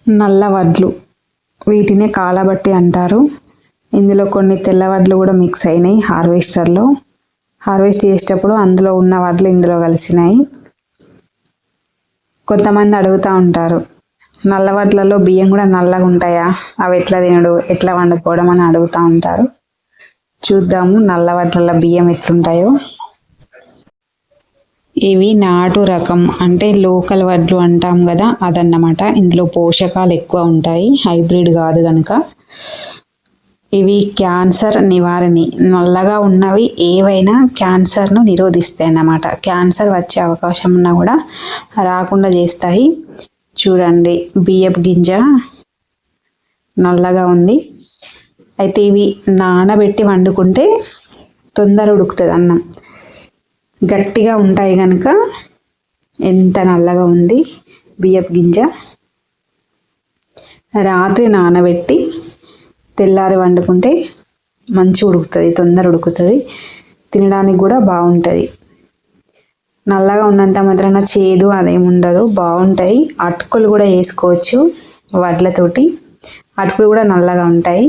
నల్ల వడ్లు, వీటినే కాలబట్టి అంటారు. ఇందులో కొన్ని తెల్ల వడ్లు కూడా మిక్స్ అయినాయి హార్వెస్టర్లో. హార్వెస్ట్ చేసేటప్పుడు అందులో ఉన్న వడ్లు ఇందులో కలిసినాయి. కొంతమంది అడుగుతూ ఉంటారు, నల్ల వడ్లలో బియ్యం కూడా నల్లగా ఉంటాయా, అవి ఎట్లా తినడు, ఎట్లా వండుకోవడం అని అడుగుతూ ఉంటారు. చూద్దాము నల్ల వడ్లలో బియ్యం ఎట్లుంటాయో. ఇవి నాటు రకం, అంటే లోకల్ వడ్లు అంటాం కదా, అదన్నమాట. ఇందులో పోషకాలు ఎక్కువ ఉంటాయి, హైబ్రిడ్ కాదు కనుక. ఇవి క్యాన్సర్ నివారణి. నల్లగా ఉన్నవి ఏవైనా క్యాన్సర్ను నిరోధిస్తాయి అన్నమాట. క్యాన్సర్ వచ్చే అవకాశం ఉన్నా కూడా రాకుండా చేస్తాయి. చూడండి, బియ్యపు గింజ నల్లగా ఉంది. అయితే ఇవి నానబెట్టి వండుకుంటే తొందర ఉడుకుతుంది అన్నం. గట్టిగా ఉంటాయి కనుక ఎంత నల్లగా ఉంది బియ్యపు గింజ. రాత్రి నానబెట్టి తెల్లారి వండుకుంటే మంచి ఉడుకుతుంది, తొందర ఉడుకుతుంది, తినడానికి కూడా బాగుంటుంది. నల్లగా ఉన్నంత మాత్రాన చేదు అదేమి ఉండదు, బాగుంటాయి. అటుకులు కూడా వేసుకోవచ్చు వడ్లతోటి, అటుకులు కూడా నల్లగా ఉంటాయి.